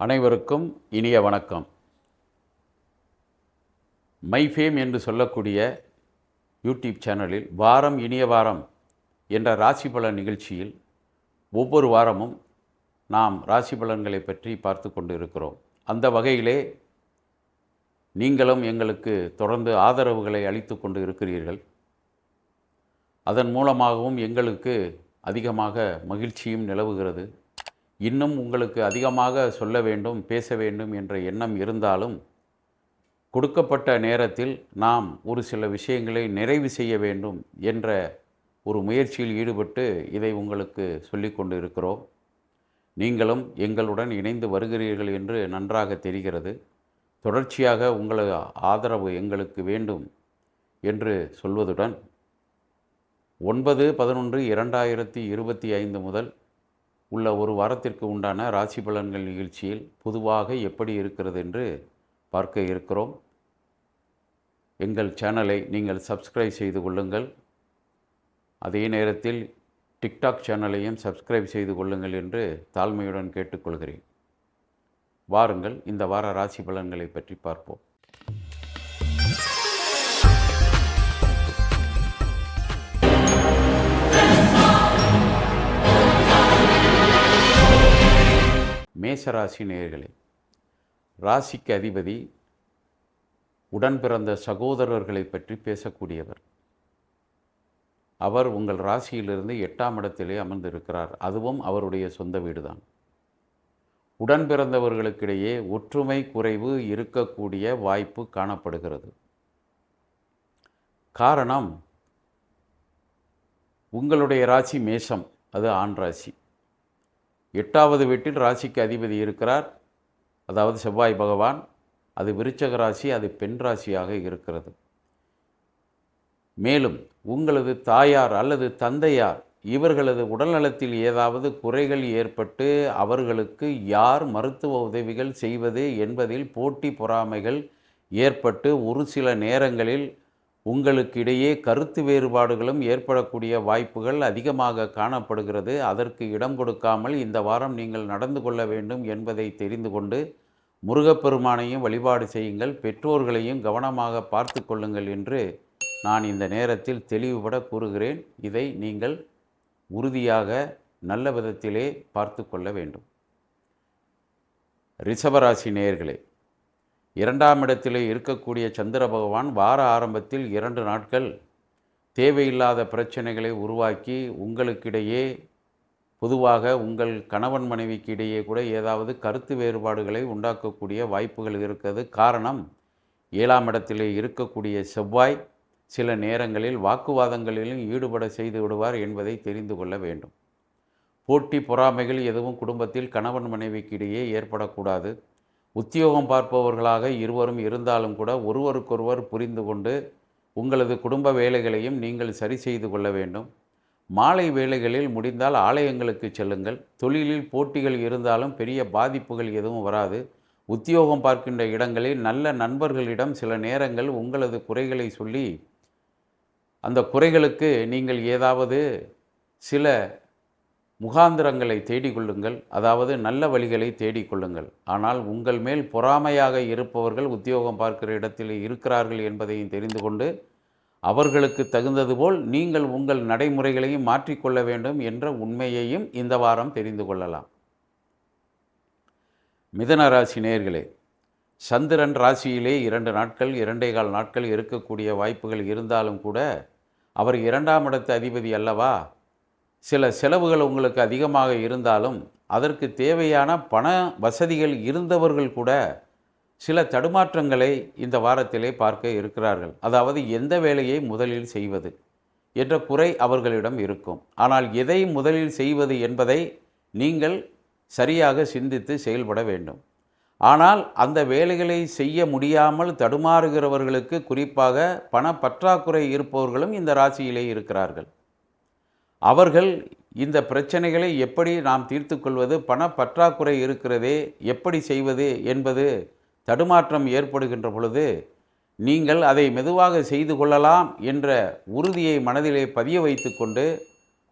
அனைவருக்கும் இனிய வணக்கம். மைஃபேம் என்று சொல்லக்கூடிய யூடியூப் சேனலில் வாரம் இனிய வாரம் என்ற ராசி பலன் நிகழ்ச்சியில் ஒவ்வொரு வாரமும் நாம் ராசி பலன்களை பற்றி பார்த்து கொண்டு இருக்கிறோம். அந்த வகையிலே நீங்களும் எங்களுக்கு தொடர்ந்து ஆதரவுகளை அளித்து கொண்டு இருக்கிறீர்கள். அதன் மூலமாகவும் எங்களுக்கு அதிகமாக மகிழ்ச்சியும் நிலவுகிறது. இன்னும் உங்களுக்கு அதிகமாக சொல்ல வேண்டும், பேச வேண்டும் என்ற எண்ணம் இருந்தாலும் கொடுக்கப்பட்ட நேரத்தில் நாம் ஒரு சில விஷயங்களை நிறைவு செய்ய வேண்டும் என்ற ஒரு முயற்சியில் ஈடுபட்டு இதை உங்களுக்கு சொல்லிக் கொண்டு இருக்கிறோம். நீங்களும் எங்களுடன் இணைந்து வருகிறீர்கள் என்று நன்றாக தெரிகிறது. தொடர்ச்சியாக உங்களது ஆதரவு எங்களுக்கு வேண்டும் என்று சொல்வதுடன் 9/11/2025 முதல் உள்ள ஒரு வாரத்திற்கு உண்டான ராசி பலன்கள் நிகழ்ச்சியில் பொதுவாக எப்படி இருக்கிறது என்று பார்க்க இருக்கிறோம். எங்கள் சேனலை நீங்கள் சப்ஸ்கிரைப் செய்து கொள்ளுங்கள். அதே நேரத்தில் டிக்டாக் சேனலையும் சப்ஸ்கிரைப் செய்து கொள்ளுங்கள் என்று தாழ்மையுடன் கேட்டுக்கொள்கிறேன். வாருங்கள் இந்த வார ராசி பலன்களை பற்றி பார்ப்போம். மேசராசி நேயர்களே, ராசிக்கு அதிபதி உடன் பிறந்த சகோதரர்களை பற்றி பேசக்கூடியவர். அவர் உங்கள் ராசியிலிருந்து 8ஆம் இடத்திலே அமர்ந்திருக்கிறார். அதுவும் அவருடைய சொந்த வீடுதான். உடன் பிறந்தவர்களுக்கிடையே ஒற்றுமை குறைவு இருக்கக்கூடிய வாய்ப்பு காணப்படுகிறது. காரணம், உங்களுடைய ராசி மேஷம், அது ஆண் ராசி. 8வது வீட்டில் ராசிக்கு அதிபதி இருக்கிறார், அதாவது செவ்வாய் பகவான். அது விருச்சக ராசி, அது பெண் ராசியாக இருக்கிறது. மேலும் உங்களது தாயார் அல்லது தந்தையார் இவர்களது உடல்நலத்தில் ஏதாவது குறைகள் ஏற்பட்டு அவர்களுக்கு யார் மருத்துவ உதவிகள் செய்வது என்பதில் போட்டி பொறாமைகள் ஏற்பட்டு ஒரு சில நேரங்களில் உங்களுக்கு இடையே கருத்து வேறுபாடுகளும் ஏற்படக்கூடிய வாய்ப்புகள் அதிகமாக காணப்படுகிறது. அதற்கு இடம் கொடுக்காமல் இந்த வாரம் நீங்கள் நடந்து கொள்ள வேண்டும் என்பதை தெரிந்து கொண்டு முருகப்பெருமானையும் வழிபாடு செய்யுங்கள். பெற்றோர்களையும் கவனமாக பார்த்து கொள்ளுங்கள் என்று நான் இந்த நேரத்தில் தெளிவுபட கூறுகிறேன். இதை நீங்கள் உறுதியாக நல்ல விதத்திலே பார்த்து கொள்ள வேண்டும். ரிஷபராசி நேயர்களே, 2ஆம் இடத்திலே இருக்கக்கூடிய சந்திர பகவான் வார ஆரம்பத்தில் 2 நாட்கள் தேவையில்லாத பிரச்சனைகளை உருவாக்கி உங்களுக்கிடையே, பொதுவாக உங்கள் கணவன் மனைவிக்கு இடையே கூட ஏதாவது கருத்து வேறுபாடுகளை உண்டாக்கக்கூடிய வாய்ப்புகள் இருக்கிறது. காரணம், 7ஆம் இடத்திலே இருக்கக்கூடிய செவ்வாய் சில நேரங்களில் வாக்குவாதங்களிலும் ஈடுபட செய்து விடுவார் என்பதை தெரிந்து கொள்ள வேண்டும். போட்டி பொறாமைகள் எதுவும் குடும்பத்தில் கணவன் மனைவிக்கு இடையே ஏற்படக்கூடாது. உத்தியோகம் பார்ப்பவர்களாக இருவரும் இருந்தாலும் கூட ஒருவருக்கொருவர் புரிந்து கொண்டு உங்களது குடும்ப வேலைகளையும் நீங்கள் சரி செய்து கொள்ள வேண்டும். மாலை வேளைகளில் முடிந்தால் ஆலயங்களுக்கு செல்லுங்கள். தொழிலில் போட்டிகள் இருந்தாலும் பெரிய பாதிப்புகள் எதுவும் வராது. உத்தியோகம் பார்க்கின்ற இடங்களில் நல்ல நண்பர்களிடம் சில நேரங்கள் உங்களது குறைகளை சொல்லி அந்த குறைகளுக்கு நீங்கள் ஏதாவது சில முகாந்திரங்களை தேடிக்கொள்ளுங்கள், அதாவது நல்ல வழிகளை தேடிக்கொள்ளுங்கள். ஆனால் உங்கள் மேல் பொறாமையாக இருப்பவர்கள் உத்தியோகம் பார்க்கிற இடத்தில் இருக்கிறார்கள் என்பதையும் தெரிந்து கொண்டு அவர்களுக்கு தகுந்தது போல் நீங்கள் உங்கள் நடைமுறைகளையும் மாற்றிக்கொள்ள வேண்டும் என்ற உண்மையையும் இந்த வாரம் தெரிந்து கொள்ளலாம். மிதுன ராசி நேயர்களே, சந்திரன் ராசியிலே 2 நாட்கள் 2.25 நாட்கள் இருக்கக்கூடிய வாய்ப்புகள் இருந்தாலும் கூட அவர் 2ஆம் இடத்து அதிபதி அல்லவா. சில செலவுகள் உங்களுக்கு அதிகமாக இருந்தாலும் அதற்கு தேவையான பண வசதிகள் இருந்தவர்கள் கூட சில தடுமாற்றங்களை இந்த வாரத்திலே பார்க்க இருக்கிறார்கள். அதாவது எந்த வேலையை முதலில் செய்வது என்ற குறை அவர்களிடம் இருக்கும். ஆனால் எதை முதலில் செய்வது என்பதை நீங்கள் சரியாக சிந்தித்து செயல்பட வேண்டும். ஆனால் அந்த வேலைகளை செய்ய முடியாமல் தடுமாறுகிறவர்களுக்கு, குறிப்பாக பண பற்றாக்குறை இருப்பவர்களும் இந்த ராசியிலே இருக்கிறார்கள். அவர்கள் இந்த பிரச்சனைகளை எப்படி நாம் தீர்த்து கொள்வது, பண பற்றாக்குறை இருக்கிறதே எப்படி செய்வது என்பது தடுமாற்றம் ஏற்படுகின்ற பொழுது நீங்கள் அதை மெதுவாக செய்து கொள்ளலாம் என்ற உறுதியை மனதிலே பதிய வைத்து கொண்டு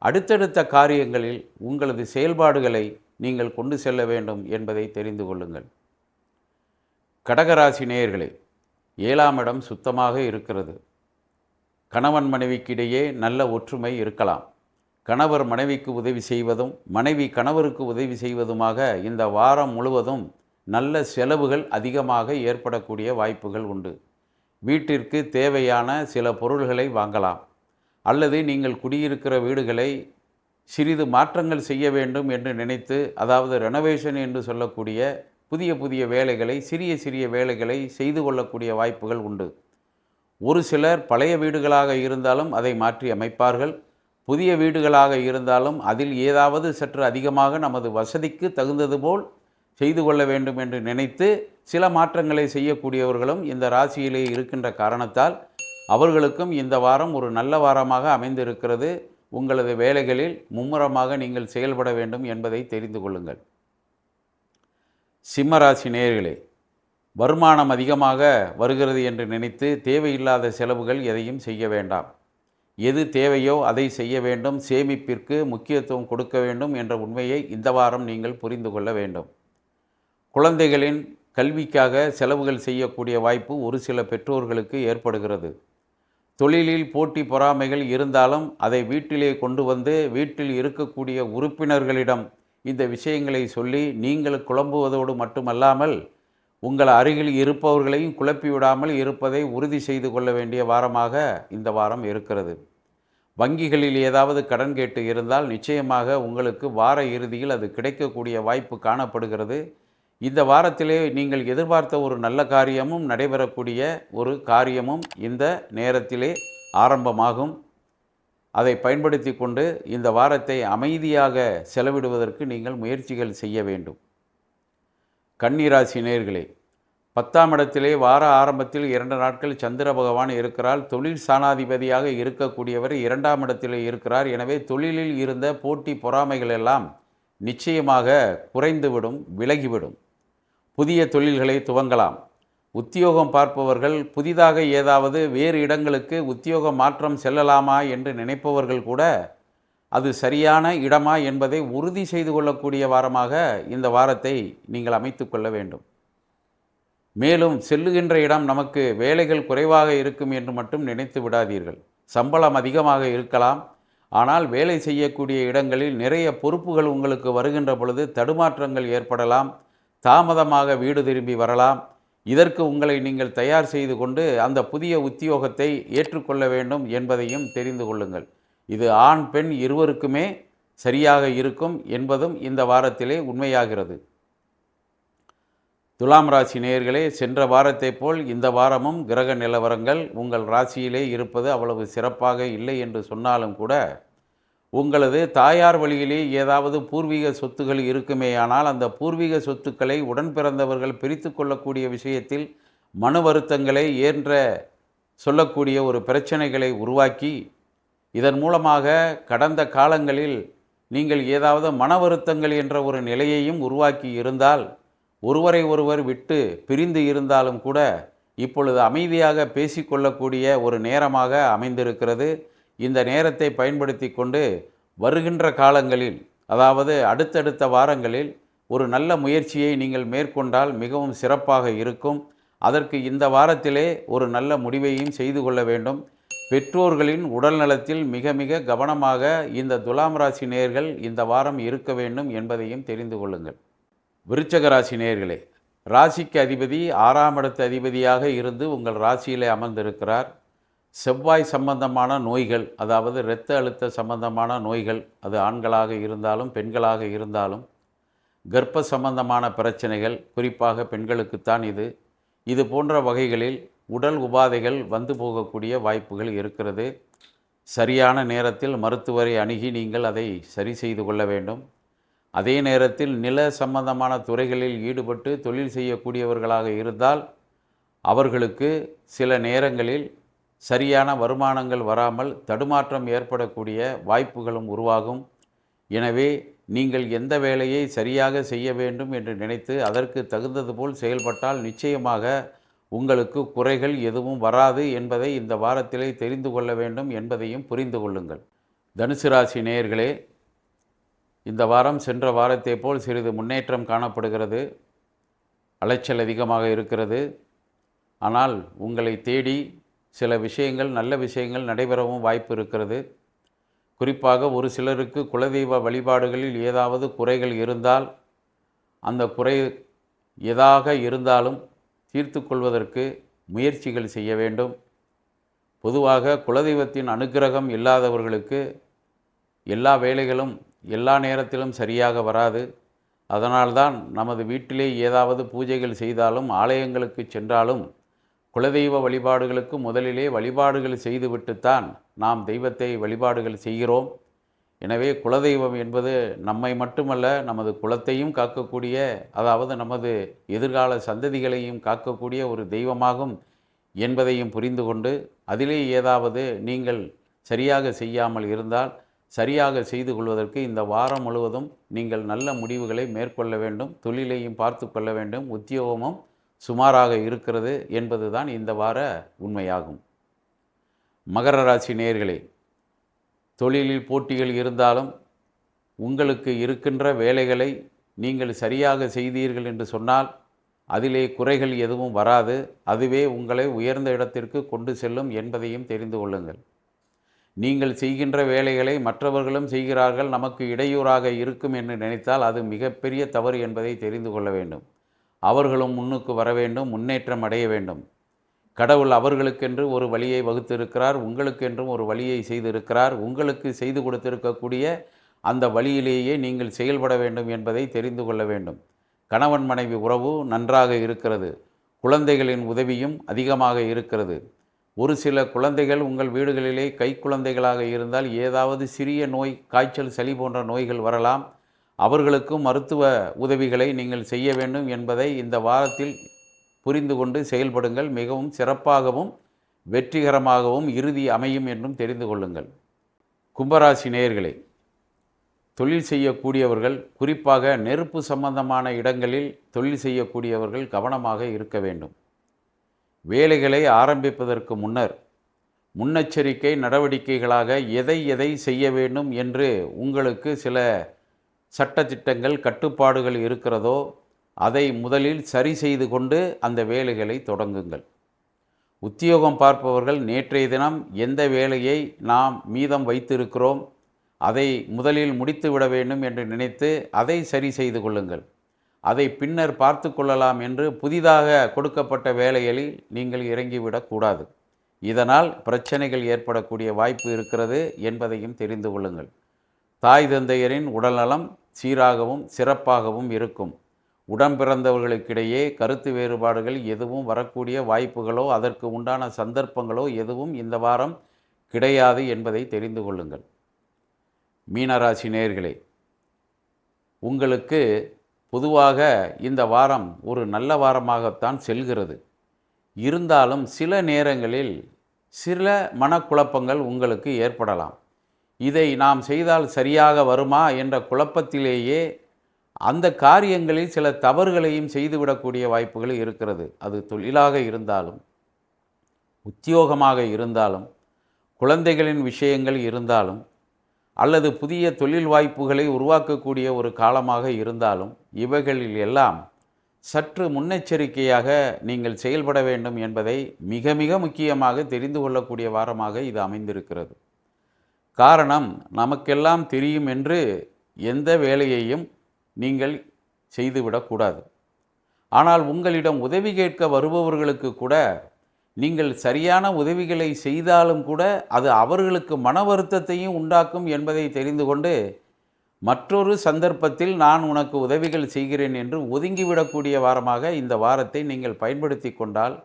அடுத்தடுத்த காரியங்களில் உங்களது செயல்பாடுகளை நீங்கள் கொண்டு செல்ல வேண்டும் என்பதை தெரிந்து கொள்ளுங்கள். கடகராசி நேயர்களே, 7ஆம் இடம் சுத்தமாக இருக்கிறது. கணவன் மனைவிக்கிடையே நல்ல ஒற்றுமை இருக்கலாம். கணவர் மனைவிக்கு உதவி செய்வதும் மனைவி கணவருக்கு உதவி செய்வதுமாக இந்த வாரம் முழுவதும் நல்ல செலவுகள் அதிகமாக ஏற்படக்கூடிய வாய்ப்புகள் உண்டு. வீட்டிற்கு தேவையான சில பொருள்களை வாங்கலாம். அல்லது நீங்கள் குடியிருக்கிற வீடுகளை சிறிது மாற்றங்கள் செய்ய வேண்டும் என்று நினைத்து, அதாவது ரெனோவேஷன் என்று சொல்லக்கூடிய புதிய புதிய வேலைகளை, சிறிய சிறிய வேலைகளை செய்து கொள்ளக்கூடிய வாய்ப்புகள் உண்டு. ஒரு சிலர் பழைய வீடுகளாக இருந்தாலும் அதை மாற்றி அமைப்பார்கள். புதிய வீடுகளாக இருந்தாலும் அதில் ஏதாவது சற்று அதிகமாக நமது வசதிக்கு தகுந்தது போல் செய்து கொள்ள வேண்டும் என்று நினைத்து சில மாற்றங்களை செய்யக்கூடியவர்களும் இந்த ராசியிலே இருக்கின்ற காரணத்தால் அவர்களுக்கும் இந்த வாரம் ஒரு நல்ல வாரமாக அமைந்திருக்கிறது. உங்களது வேலைகளில் மும்முரமாக நீங்கள் செயல்பட வேண்டும் என்பதை தெரிந்து கொள்ளுங்கள். சிம்மராசி நேயர்களே, வருமானம் அதிகமாக வருகிறது என்று நினைத்து தேவையில்லாத செலவுகள் எதையும் செய்ய வேண்டாம். எது தேவையோ அதை செய்ய வேண்டும். சேமிப்பிற்கு முக்கியத்துவம் கொடுக்க வேண்டும் என்ற உண்மையை இந்த வாரம் நீங்கள் புரிந்து கொள்ள வேண்டும். குழந்தைகளின் கல்விக்காக செலவுகள் செய்யக்கூடிய வாய்ப்பு ஒரு சில பெற்றோர்களுக்கு ஏற்படுகிறது. தொழிலில் போட்டி பொறாமைகள் இருந்தாலும் அதை வீட்டிலே கொண்டு வந்து வீட்டில் இருக்கக்கூடிய உறுப்பினர்களிடம் இந்த விஷயங்களை சொல்லி நீங்கள் குழம்புவதோடு மட்டுமல்லாமல் உங்கள் அருகில் இருப்பவர்களையும் குழப்பிவிடாமல் இருப்பதை உறுதி செய்து கொள்ள வேண்டிய வாரமாக இந்த வாரம் இருக்கிறது. வங்கிகளில் ஏதாவது கடன் கேட்டு இருந்தால் நிச்சயமாக உங்களுக்கு வார இறுதியில் அது கிடைக்கக்கூடிய வாய்ப்பு காணப்படுகிறது. இந்த வாரத்திலே நீங்கள் எதிர்பார்த்த ஒரு நல்ல காரியமும் நடைபெறக்கூடிய ஒரு காரியமும் இந்த நேரத்திலே ஆரம்பமாகும். அதை பயன்படுத்தி கொண்டு இந்த வாரத்தை அமைதியாக செலவிடுவதற்கு நீங்கள் முயற்சிகள் செய்ய வேண்டும். கன்னிராசி நேயர்களே, 10ஆம் இடத்திலே வார ஆரம்பத்தில் 2 நாட்கள் சந்திர பகவான் இருக்கிறார். தொழில் ஸ்தானாதிபதியாக இருக்கக்கூடியவர் 2ஆம் இடத்திலே இருக்கிறார். எனவே தொழிலில் இருந்த போட்டி பொறாமைகள் எல்லாம் நிச்சயமாக குறைந்துவிடும், விலகிவிடும். புதிய தொழில்களை துவங்கலாம். உத்தியோகம் பார்ப்பவர்கள் புதிதாக ஏதாவது வேறு இடங்களுக்கு உத்தியோக மாற்றம் செல்லலாமா என்று நினைப்பவர்கள் கூட அது சரியான இடமா என்பதை உறுதி செய்து கொள்ளக்கூடிய வாரமாக இந்த வாரத்தை நீங்கள் அமைத்து கொள்ள வேண்டும். மேலும் செல்லுகின்ற இடம் நமக்கு வேலைகள் குறைவாக இருக்கும் என்று மட்டும் நினைத்து விடாதீர்கள். சம்பளம் அதிகமாக இருக்கலாம். ஆனால் வேலை செய்யக்கூடிய இடங்களில் நிறைய பொறுப்புகள் உங்களுக்கு வருகின்ற பொழுது தடுமாற்றங்கள் ஏற்படலாம். தாமதமாக வீடு திரும்பி வரலாம். இதற்கு உங்களை நீங்கள் தயார் செய்து கொண்டு அந்த புதிய உத்தியோகத்தை ஏற்றுக்கொள்ள வேண்டும் என்பதையும் தெரிந்து கொள்ளுங்கள். இது ஆண் பெண் இருவருக்குமே சரியாக இருக்கும் என்பதும் இந்த வாரத்திலே உண்மையாகிறது. துலாம் ராசி நேயர்களே, சென்ற வாரத்தை போல் இந்த வாரமும் கிரக நிலவரங்கள் உங்கள் ராசியிலே இருப்பது அவ்வளவு சிறப்பாக இல்லை என்று சொன்னாலும் கூட உங்களது தாயார் வழியிலே ஏதாவது பூர்வீக சொத்துகள் இருக்குமேயானால் அந்த பூர்வீக சொத்துக்களை உடன் பிறந்தவர்கள் பிரித்து கொள்ளக்கூடிய விஷயத்தில் மனு வருத்தங்களை ஏன்ற சொல்லக்கூடிய ஒரு பிரச்சனைகளை உருவாக்கி இதன் மூலமாக கடந்த காலங்களில் நீங்கள் ஏதாவது மன வருத்தங்கள் என்ற ஒரு நிலையையும் உருவாக்கி இருந்தால் ஒருவரை ஒருவர் விட்டு பிரிந்து இருந்தாலும் கூட இப்பொழுது அமைதியாக பேசிக்கொள்ளக்கூடிய ஒரு நேரமாக அமைந்திருக்கிறது. இந்த நேரத்தை பயன்படுத்தி கொண்டு வருகின்ற காலங்களில், அதாவது அடுத்தடுத்த வாரங்களில் ஒரு நல்ல முயற்சியை நீங்கள் மேற்கொண்டால் மிகவும் சிறப்பாக இருக்கும். அதற்கு இந்த வாரத்திலே ஒரு நல்ல முடிவையும் செய்து கொள்ள வேண்டும். பெற்றோர்களின் உடல் நலத்தில் மிக மிக கவனமாக இந்த துலாம் ராசி நேயர்கள் இந்த வாரம் இருக்க வேண்டும் என்பதையும் தெரிந்து கொள்ளுங்கள். விருச்சக ராசி நேயர்களே, ராசிக்கு அதிபதி 6ஆம் இடத்து அதிபதியாக இருந்து உங்கள் ராசியிலே அமர்ந்திருக்கிறார். செவ்வாய் சம்பந்தமான நோய்கள், அதாவது இரத்த அழுத்த சம்பந்தமான நோய்கள், அது ஆண்களாக இருந்தாலும் பெண்களாக இருந்தாலும், கர்ப்ப சம்பந்தமான பிரச்சனைகள், குறிப்பாக பெண்களுக்குத்தான் இது போன்ற வகைகளில் உடல் உபாதைகள் வந்து போகக்கூடிய வாய்ப்புகள் இருக்கிறது. சரியான நேரத்தில் மருத்துவரை அணுகி நீங்கள் அதை சரி செய்து கொள்ள வேண்டும். அதே நேரத்தில் நில சம்பந்தமான துறைகளில் ஈடுபட்டு தொழில் செய்யக்கூடியவர்களாக இருந்தால் அவர்களுக்கு சில நேரங்களில் சரியான வருமானங்கள் வராமல் தடுமாற்றம் ஏற்படக்கூடிய வாய்ப்புகளும் உருவாகும். எனவே நீங்கள் எந்த வேலையை சரியாக செய்ய வேண்டும் என்று நினைத்து அதற்கு தகுந்தது போல் செயல்பட்டால் நிச்சயமாக உங்களுக்கு குறைகள் எதுவும் வராது என்பதை இந்த வாரத்திலே தெரிந்து கொள்ள வேண்டும் என்பதையும் புரிந்து கொள்ளுங்கள். தனுசு ராசி நேயர்களே, இந்த வாரம் சென்ற வாரத்தை போல் சிறிது முன்னேற்றம் காணப்படுகிறது. அலைச்சல் அதிகமாக இருக்கிறது. ஆனால் உங்களை தேடி சில விஷயங்கள், நல்ல விஷயங்கள் நடைபெறவும் வாய்ப்பு இருக்கிறது. குறிப்பாக ஒரு சிலருக்கு குலதெய்வ வழிபாடுகளில் ஏதாவது குறைகள் இருந்தால், அந்த குறை எதாக இருந்தாலும் தீர்த்து கொள்வதற்கு முயற்சிகள் செய்ய வேண்டும். பொதுவாக குலதெய்வத்தின் அனுக்கிரகம் இல்லாதவர்களுக்கு எல்லா வேலைகளும் எல்லா நேரத்திலும் சரியாக வராது. அதனால்தான் நமது வீட்டிலே ஏதாவது பூஜைகள் செய்தாலும், ஆலயங்களுக்கு சென்றாலும் குலதெய்வ வழிபாடுகளுக்கு முதலிலே வழிபாடுகள் செய்துவிட்டுத்தான் நாம் தெய்வத்தை வழிபாடுகள் செய்கிறோம். எனவே குலதெய்வம் என்பது நம்மை மட்டுமல்ல, நமது குலத்தையும் காக்கக்கூடிய, அதாவது நமது எதிர்கால சந்ததிகளையும் காக்கக்கூடிய ஒரு தெய்வமாகும் என்பதையும் புரிந்து கொண்டு, அதிலே ஏதாவது நீங்கள் சரியாக செய்யாமல் இருந்தால் சரியாக செய்து கொள்வதற்கு இந்த வாரம் முழுவதும் நீங்கள் நல்ல முடிவுகளை மேற்கொள்ள வேண்டும். தொழிலையும் பார்த்து கொள்ள வேண்டும். உத்தியோகமும் சுமாராக இருக்கிறது என்பதுதான் இந்த வார உண்மையாகும். மகர ராசி நேயர்களே, தொழிலில் போட்டிகள் இருந்தாலும் உங்களுக்கு இருக்கின்ற வேலைகளை நீங்கள் சரியாக செய்தீர்கள் என்று சொன்னால் அதிலே குறைகள் எதுவும் வராது. அதுவே உங்களை உயர்ந்த இடத்திற்கு கொண்டு செல்லும் என்பதையும் தெரிந்து கொள்ளுங்கள். நீங்கள் செய்கின்ற வேலைகளை மற்றவர்களும் செய்கிறார்கள், நமக்கு இடையூறாக இருக்கும் என்று நினைத்தால் அது மிகப்பெரிய தவறு என்பதை தெரிந்து கொள்ள வேண்டும். அவர்களும் முன்னுக்கு வர வேண்டும், முன்னேற்றம் அடைய வேண்டும். கடவுள் அவர்களுக்கென்று ஒரு வழியை வகுத்திருக்கிறார், உங்களுக்கென்றும் ஒரு வழியை செய்திருக்கிறார். உங்களுக்கு செய்து கொடுத்திருக்கக்கூடிய அந்த வழியிலேயே நீங்கள் செயல்பட வேண்டும் என்பதை தெரிந்து கொள்ள வேண்டும். கணவன் மனைவி உறவு நன்றாக இருக்கிறது. குழந்தைகளின் உதவியும் அதிகமாக இருக்கிறது. ஒரு சில குழந்தைகள் உங்கள் வீடுகளிலே கைக்குழந்தைகளாக இருந்தால் ஏதாவது சிறிய நோய், காய்ச்சல், சளி போன்ற நோய்கள் வரலாம். அவர்களுக்கும் மருத்துவ உதவிகளை நீங்கள் செய்ய வேண்டும் என்பதை இந்த வாரத்தில் புரிந்து கொண்டு செயல்படுங்கள். மிகவும் சிறப்பாகவும் வெற்றிகரமாகவும் இறுதி அமையும் என்றும் தெரிந்து கொள்ளுங்கள். கும்பராசி நேயர்களே, தொழில் செய்யக்கூடியவர்கள், குறிப்பாக நெருப்பு சம்பந்தமான இடங்களில் தொழில் செய்யக்கூடியவர்கள் கவனமாக இருக்க வேண்டும். வேலைகளை ஆரம்பிப்பதற்கு முன்னர் முன்னெச்சரிக்கை நடவடிக்கைகளாக எதை எதை செய்ய வேண்டும் என்று உங்களுக்கு சில சட்டதிட்டங்கள், கட்டுப்பாடுகள் இருக்கிறதோ அதை முதலில் சரி செய்து கொண்டு அந்த வேலைகளை தொடங்குங்கள். உத்தியோகம் பார்ப்பவர்கள் நேற்றைய தினம் எந்த வேலையை நாம் மீதம் வைத்திருக்கிறோம் அதை முதலில் முடித்துவிட வேண்டும் என்று நினைத்து அதை சரி செய்து கொள்ளுங்கள். அதை பின்னர் பார்த்து கொள்ளலாம் என்று புதிதாக கொடுக்கப்பட்ட வேலைகளில் நீங்கள் இறங்கிவிடக்கூடாது. இதனால் பிரச்சனைகள் ஏற்படக்கூடிய வாய்ப்பு இருக்கிறது என்பதையும் தெரிந்து கொள்ளுங்கள். தாய் தந்தையரின் உடல்நலம் சீராகவும் சிறப்பாகவும் இருக்கும். உடன் பிறந்தவர்களுக்கிடையே கருத்து வேறுபாடுகள் எதுவும் வரக்கூடிய வாய்ப்புகளோ அதற்கு உண்டான சந்தர்ப்பங்களோ எதுவும் இந்த வாரம் கிடையாது என்பதை தெரிந்து கொள்ளுங்கள். மீனராசி நேயர்களே, உங்களுக்கு பொதுவாக இந்த வாரம் ஒரு நல்ல வாரமாகத்தான் செல்கிறது. இருந்தாலும் சில நேரங்களில் சில மனக்குழப்பங்கள் உங்களுக்கு ஏற்படலாம். இதை நாம் செய்தால் சரியாக வருமா என்ற குழப்பத்திலேயே அந்த காரியங்களில் சில தவறுகளையும் செய்துவிடக்கூடிய வாய்ப்புகள் இருக்கிறது. அது தொழிலாக இருந்தாலும், உத்தியோகமாக இருந்தாலும், குழந்தைகளின் விஷயங்கள் இருந்தாலும், அல்லது புதிய தொழில் வாய்ப்புகளை உருவாக்கக்கூடிய ஒரு காலமாக இருந்தாலும், இவைகளில் எல்லாம் சற்று முன்னெச்சரிக்கையாக நீங்கள் செயல்பட வேண்டும் என்பதை மிக மிக முக்கியமாக தெரிந்து கொள்ளக்கூடிய வாரமாக இது அமைந்திருக்கிறது. காரணம், நமக்கெல்லாம் தெரியும் என்று எந்த வேலையையும் நீங்கள் செய்துவிடக்கூடாது. ஆனால் உங்களிடம் உதவி கேட்க வருபவர்களுக்கு கூட நீங்கள் சரியான உதவிகளை செய்தாலும் கூட அது அவர்களுக்கு மன வருத்தத்தையும் உண்டாக்கும் என்பதை தெரிந்து கொண்டு மற்றொரு சந்தர்ப்பத்தில் நான் உனக்கு உதவிகள் செய்கிறேன் என்று ஒதுங்கிவிடக்கூடிய வாரமாக இந்த வாரத்தை நீங்கள் பயன்படுத்தி கொண்டால்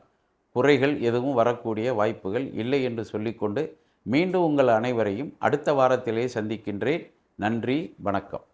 குறைகள் எதுவும் வரக்கூடிய வாய்ப்புகள் இல்லை என்று சொல்லிக்கொண்டு மீண்டும் உங்கள் அனைவரையும் அடுத்த வாரத்திலே சந்திக்கின்றேன். நன்றி, வணக்கம்.